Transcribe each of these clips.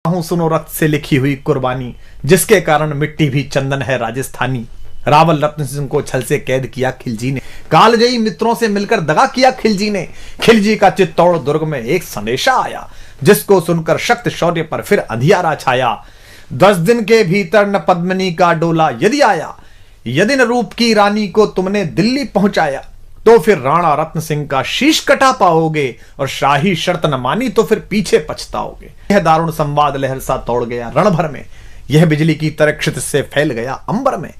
हूं सुनो रक्त से लिखी हुई कुर्बानी, जिसके कारण मिट्टी भी चंदन है राजस्थानी। रावल रत्न सिंह को छल से कैद किया खिलजी ने, कालजयी मित्रों से मिलकर दगा किया खिलजी ने। खिलजी का चित्तौड़ दुर्ग में एक संदेशा आया, जिसको सुनकर शक्त शौर्य पर फिर अंधियारा छाया। 10 दिन के भीतर न पद्मिनी का डोला यदि आया, यदि न रूप की रानी को तुमने दिल्ली पहुंचाया, तो फिर राणा रत्न सिंह का शीश कटा पाओगे, और शाही शर्त न मानी तो फिर पीछे पछताओगे। यह दारुण संवाद लहर सा तोड़ गया रण भर में, यह बिजली की तरह क्षितिज से फैल गया अंबर में।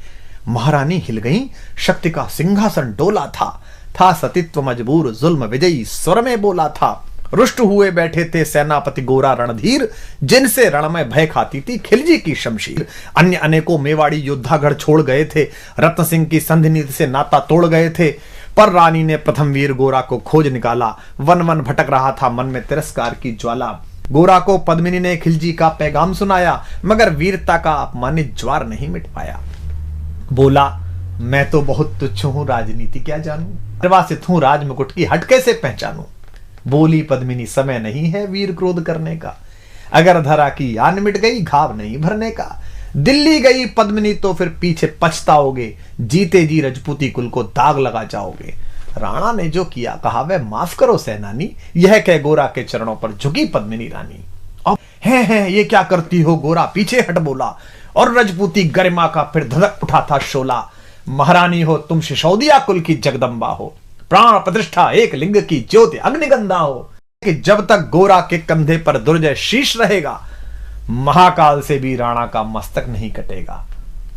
महारानी हिल गई, शक्ति का सिंहासन डोला था सतीत्व मजबूर जुल्म विजयी स्वर में बोला था। रुष्ट हुए बैठे थे सेनापति गोरा रणधीर, जिनसे रण में भय खाती थी खिलजी की शमशीर। अन्य अनेकों मेवाड़ी योद्धागढ़ छोड़ गए थे, रत्न सिंह की संधि नीति से नाता तोड़ गए थे, पर रानी ने प्रथम वीर गोरा को खोज निकाला। वन वन भटक रहा था मन में तिरस्कार की ज्वाला। गोरा को पद्मिनी ने खिलजी का पैगाम सुनाया, मगर वीरता का अपमानित ज्वार नहीं मिट पाया। बोला, मैं तो बहुत तुच्छ हूं, राजनीति क्या जानूं, निर्वासित हूं राजमुकुट की हट कैसे पहचानूं। बोली पद्मिनी, समय नहीं है वीर क्रोध करने का, अगर धरा की आन मिट गई घाव नहीं भरने का। दिल्ली गई पद्मिनी तो फिर पीछे पछताओगे, जीते जी रजपूती कुल को दाग लगा जाओगे। राणा ने जो किया कहा वह माफ करो सेनानी, यह कह गोरा के चरणों पर झुकी पद्मिनी रानी। अब है ये क्या करती हो गोरा, पीछे हट बोला, और रजपूती गरिमा का फिर धधक उठा था शोला। महारानी हो तुम, सिसोदिया कुल की जगदम्बा हो, प्राण प्रतिष्ठा एक लिंग की ज्योति अग्निगंधा हो, कि जब तक गोरा के कंधे पर दुर्जय शीश रहेगा, महाकाल से भी राणा का मस्तक नहीं कटेगा।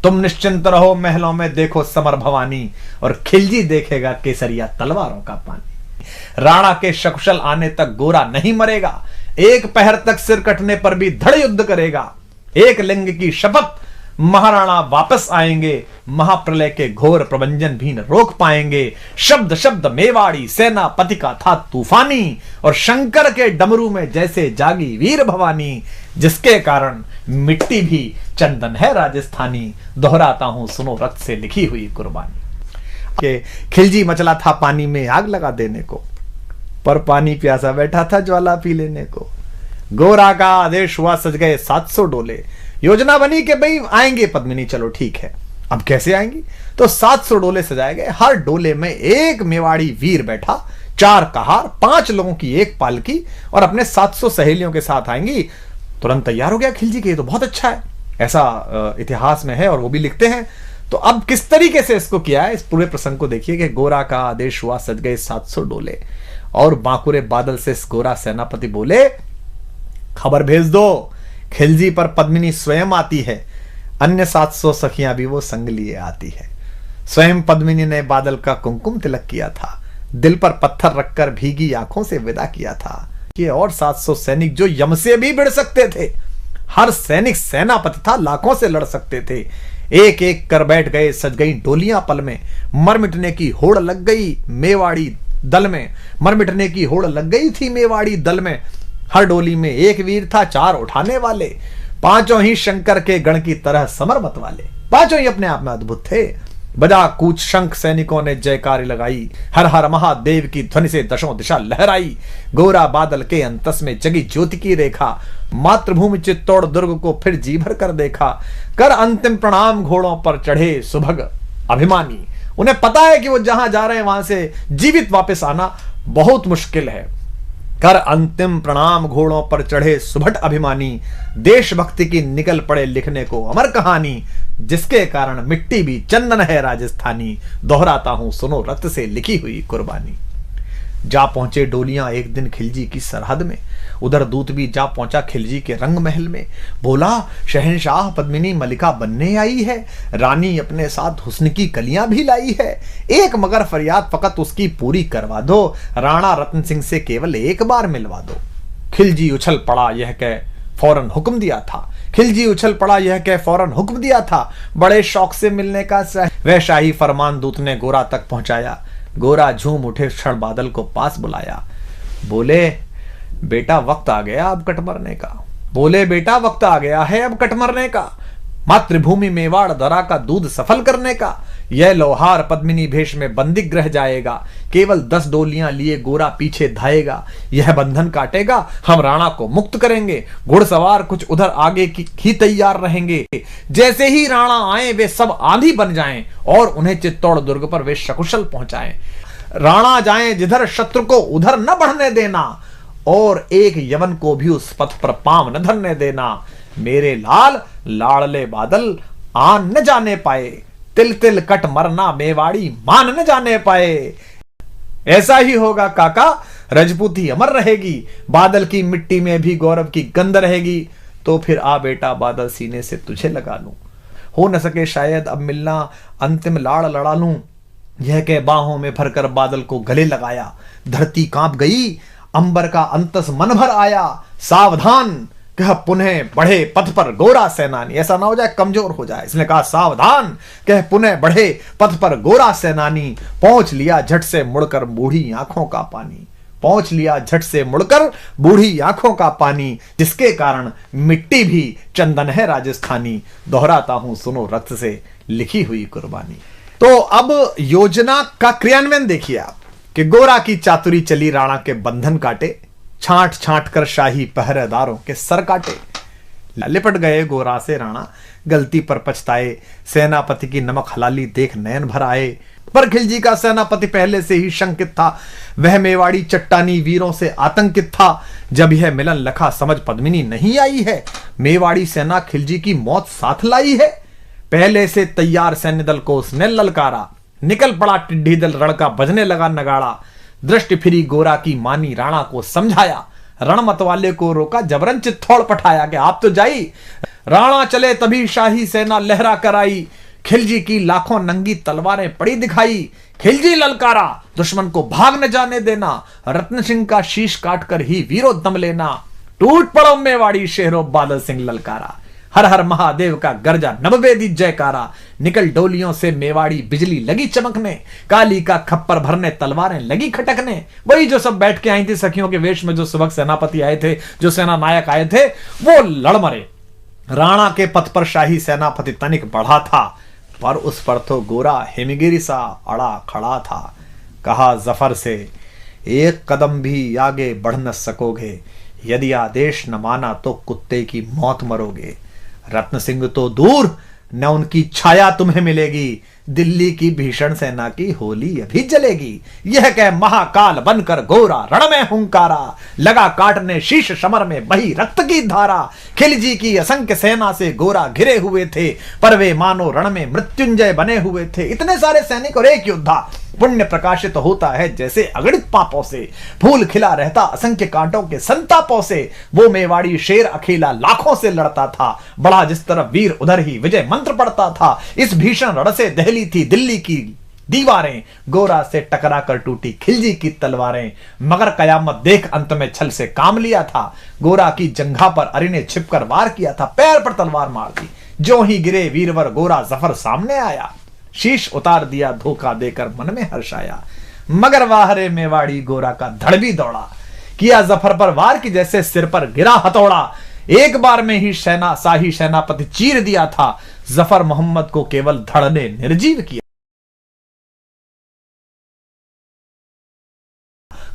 तुम निश्चिंत रहो महलों में देखो समर भवानी, और खिलजी देखेगा केसरिया तलवारों का पानी। राणा के सकुशल आने तक गोरा नहीं मरेगा, एक पहर तक सिर कटने पर भी धड़ युद्ध करेगा। एक लिंग की शपथ, महाराणा वापस आएंगे, महाप्रलय के घोर प्रबंजन भी न रोक पाएंगे। शब्द शब्द मेवाड़ी सेनापति का था तूफानी, और शंकर के डमरू में जैसे जागी वीर भवानी, जिसके कारण मिट्टी भी चंदन है राजस्थानी। दोहराता हूं सुनो रक्त से लिखी हुई कुर्बानी। के खिलजी मचला था पानी में आग लगा देने को, पर पानी प्यासा बैठा था ज्वाला पी लेने को। गोरा का आदेश हुआ, सज गए 700 डोले। योजना बनी कि भाई आएंगे पद्मिनी, चलो ठीक है। अब कैसे आएंगी, तो 700 डोले सजाए गए, हर डोले में एक मेवाड़ी वीर बैठा, 4 कहार, 5 लोगों की एक पालकी, और अपने 700 सहेलियों के साथ आएंगी। तुरंत तैयार हो गया खिलजी के, ये तो बहुत अच्छा है, ऐसा इतिहास में है और वो भी लिखते हैं। तो अब किस तरीके से इसको किया है, इस पूरे प्रसंग को देखिए कि गोरा का आदेश हुआ, सज गए 700 डोले, और बांकुरे बादल से गोरा सेनापति बोले, खबर भेज दो, खिलजी पर पद्मिनी स्वयं आती है, अन्य 700 सखियां भी वो संग लिए आती है। स्वयं पद्मिनी ने बादल का कुमकुम तिलक किया था, दिल पर पत्थर रखकर भीगी आंखों से विदा किया था। ये और 700 सैनिक जो यम से भी भिड़ सकते थे, हर सैनिक सेनापति था, लाखों से लड़ सकते थे। एक एक कर बैठ गए, सज गई डोलियां पल में, मर मिटने की होड़ लग गई मेवाड़ी दल में, मर मिटने की होड़ लग गई थी मेवाड़ी दल में। हर डोली में एक वीर था, 4 उठाने वाले, 5 ही शंकर के गण की तरह समर मत वाले। 5 ही अपने आप में अद्भुत थे। बजा कूच शंख सैनिकों ने जयकारी लगाई, हर हर महादेव की ध्वनि से दशों दिशा लहराई। गोरा बादल के अंतस में जगी ज्योति की रेखा, मातृभूमि चित्तौड़ दुर्ग को फिर जी भर कर देखा। कर अंतिम प्रणाम घोड़ों पर चढ़े सुभग अभिमानी, उन्हें पता है कि वो जहां जा रहे हैं वहां से जीवित वापस आना बहुत मुश्किल है। कर अंतिम प्रणाम घोड़ों पर चढ़े सुभट अभिमानी, देशभक्ति की निकल पड़े लिखने को अमर कहानी, जिसके कारण मिट्टी भी चंदन है राजस्थानी। दोहराता हूं सुनो रक्त से लिखी हुई कुर्बानी। जा पहुंचे डोलियां एक दिन खिलजी की सरहद में, उधर दूत भी जा पहुंचा खिलजी के रंग महल में। बोला, शहंशाह पद्मिनी मलिका बनने आई है, रानी अपने साथ हुस्न की कलियां भी लाई है। एक मगर फरियाद फकत उसकी पूरी करवा दो, राणा रत्न सिंह से केवल एक बार मिलवा दो। खिलजी उछल पड़ा यह कह फौरन हुक्म दिया था, खिलजी उछल पड़ा यह कह फौरन हुक्म दिया था। बड़े शौक से मिलने का वह शाही फरमान दूत ने गोरा तक पहुंचाया। गोरा झूम उठे, क्षण बादल को पास बुलाया। बोले, बेटा वक्त आ गया अब कट मरने का, बोले बेटा वक्त आ गया है अब कट मरने का। मातृभूमि मेवाड़ धरा का दूध सफल करने का। यह लोहार पद्मिनी भेष में बंदिग्रह जाएगा, केवल 10 डोलियां लिए गोरा पीछे धाएगा। यह बंधन काटेगा, हम राणा को मुक्त करेंगे। घुड़सवार कुछ उधर आगे की ही तैयार रहेंगे। जैसे ही राणा आए वे सब आंधी बन जाएं और उन्हें चित्तौड़ दुर्ग पर वे सकुशल पहुंचाएं। राणा जाएं जिधर, शत्रु को उधर न बढ़ने देना, और एक यवन को भी उस पथ पर पांव न धरने देना। मेरे लाल लाड़ले बादल आन न जाने पाए, तिल तिल कट मरना मेवाड़ी मान न जाने पाए। ऐसा ही होगा काका, रजपूती अमर रहेगी, बादल की मिट्टी में भी गौरव की गंध रहेगी। तो फिर आ बेटा बादल, सीने से तुझे लगा लूं, हो न सके शायद अब मिलना, अंतिम लाड़ लड़ा लूं। यह कह बाहों में भरकर बादल को गले लगाया। धरती कांप गई, अंबर का अंतस मन भर आया। सावधान कह पुनः बढ़े पथ पर गोरा सेनानी। ऐसा ना हो जाए कमजोर हो जाए, इसने कहा सावधान कह पुनः बढ़े पथ पर गोरा सेनानी। पहुंच लिया झट से मुड़कर बूढ़ी आंखों का पानी, पहुंच लिया झट से मुड़कर बूढ़ी आंखों का पानी, जिसके कारण मिट्टी भी चंदन है राजस्थानी। दोहराता हूं सुनो रक्त से लिखी हुई कुर्बानी। तो अब योजना का क्रियान्वयन देखिए आप, कि गोरा की चातुरी चली, राणा के बंधन काटे, छांट छांट कर शाही पहरेदारों के सर काटे। लिपट गए गोरा से राणा, गलती पर पछताए, सेनापति की नमक हलाली देख नयन भर आए। पर खिलजी का सेनापति पहले से ही शंकित था, वह मेवाड़ी चट्टानी वीरों से आतंकित था। जब यह मिलन लखा समझ पद्मिनी नहीं आई है, मेवाड़ी सेना खिलजी की मौत साथ लाई है। पहले से तैयार सैन्य दल को उसने ललकारा, निकल पड़ा टिड्डी दल, रण का बजने लगा नगाड़ा। दृष्टि फिरी गोरा की मानी, राणा को समझाया, रण मतवाले को रोका, जबरन चित्तौड़ पठाया कि आप तो जाई। राणा चले तभी शाही सेना लहरा कर आई, खिलजी की लाखों नंगी तलवारें पड़ी दिखाई। खिलजी ललकारा, दुश्मन को भाग न जाने देना, रत्न सिंह का शीश काटकर ही वीरो दम लेना। टूट पड़ो मेवाड़ी शेरों, बादल सिंह ललकारा, हर हर महादेव का गर्जा नववेदी जयकारा। निकल डोलियों से मेवाड़ी बिजली लगी चमकने, काली का खप्पर भरने तलवारें लगी खटकने। वही जो सब बैठ के आई थी सखियों के वेश में, जो सुबह सेनापति आए थे, जो सेना नायक आए थे, वो लड़ मरे। राणा के पथ पर शाही सेनापति तनिक बढ़ा था, पर उस पर तो गोरा हिमगिरी सा अड़ा खड़ा था। कहा जफर से, एक कदम भी आगे बढ़ न सकोगे, यदि आदेश न माना तो कुत्ते की मौत मरोगे। रत्न सिंह तो दूर, न उनकी छाया तुम्हें मिलेगी, दिल्ली की भीषण सेना की होली अभी जलेगी। यह कह महाकाल बनकर गोरा रण में हुंकारा, लगा काटने शीश समर में बही रक्त की धारा। खिलजी की असंख्य सेना से गोरा घिरे हुए थे, पर वे मानो रण में मृत्युंजय बने हुए थे। इतने सारे सैनिक और एक योद्धा, पुण्य प्रकाशित होता है जैसे अगणित पापों से, फूल खिला रहता असंख्य कांटों के संतापों से। वो मेवाड़ी शेर अकेला लाखों से लड़ता था, बड़ा जिस तरफ वीर उधर ही विजय मंत्र पड़ता था। इस भीषण रण से दहली थी दिल्ली की दीवारें, गोरा से टकरा कर टूटी खिलजी की तलवारें। मगर कयामत देख अंत में छल से काम लिया था, गोरा की जंघा पर अरि ने छिपकर वार किया था, पैर पर तलवार मार दी। जो ही गिरे वीरवर गोरा जफर सामने आया, शीश उतार दिया धोखा देकर मन में हर्ष आया। मगर वाहरे मेवाड़ी गोरा का धड़ भी दौड़ा, किया जफर पर वार की जैसे सिर पर गिरा हथौड़ा। एक बार में ही शाही सेनापति चीर दिया था, जफर मोहम्मद को केवल धड़ ने निर्जीव किया।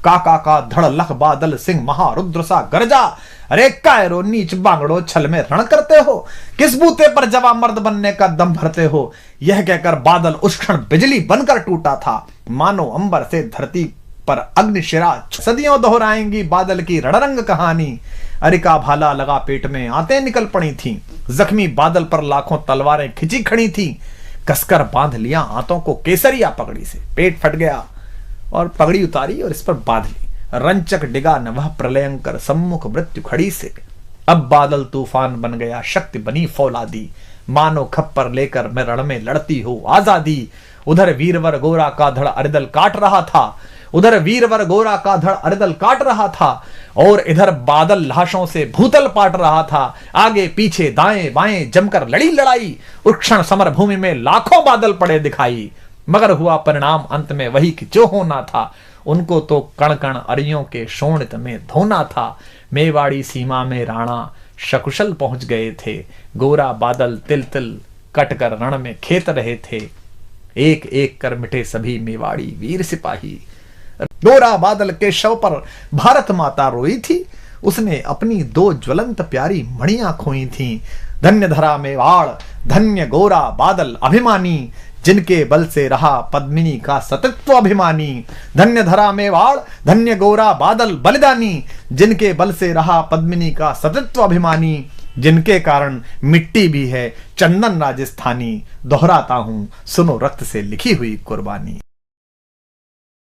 काका का धड़ लख बादल सिंह महारुद्र सा गरजा। अरे कायरो नीच बांगड़ो, छल में रण करते हो, किस बूते पर जवा मर्द बनने का दम भरते हो। यह कहकर बादल उस क्षण बिजली बनकर टूटा था, मानो अंबर से धरती पर अग्निशिरा। सदियों दोहराएंगी बादल की रणरंग कहानी। अरिका भाला लगा पेट में, आते निकल पड़ी थी, जख्मी बादल पर लाखों तलवारें खिंची खड़ी थी। कसकर बांध लिया आंतों को केसरिया पगड़ी से, पेट फट गया और पगड़ी उतारी और इस पर बांध ली। रंचक डिगा न वह प्रलयंकर, सम्मुख मृत्यु खड़ी से। अब बादल तूफान बन गया, शक्ति बनी फौलादी, मानो खप्पर लेकर मैं रण में लड़ती हो आजादी। उधर वीरवर गोरा का धड़ अरिदल काट रहा था, उधर वीरवर गोरा का धड़ अरिदल काट रहा था, और इधर बादल लाशों से भूतल पाट रहा था। आगे पीछे दाएं बाएं जमकर लड़ी लड़ाई, उस क्षण समर भूमि में लाखों बादल पड़े दिखाई। मगर हुआ परिणाम अंत में वही कि जो होना था, उनको तो कण कण अरियों के शोणित में धोना था। मेवाड़ी सीमा में राणा सकुशल पहुंच गए थे। गोरा बादल तिल तिल कटकर रण में खेत रहे थे। एक एक कर मिटे सभी मेवाड़ी वीर सिपाही। गोरा बादल के शव पर भारत माता रोई थी। उसने अपनी 2 ज्वलंत प्यारी मणियां खोई थी। धन्य धरा मेवाड़, धन्य गोरा बादल अभिमानी, जिनके बल से रहा पद्मिनी का सतत्व अभिमानी। धन्य धरा मेवाड़, धन्य गोरा बादल बलिदानी, जिनके बल से रहा पद्मिनी का सतत्व अभिमानी, जिनके कारण मिट्टी भी है चंदन राजस्थानी। दोहराता हूं, सुनो रक्त से लिखी हुई कुर्बानी।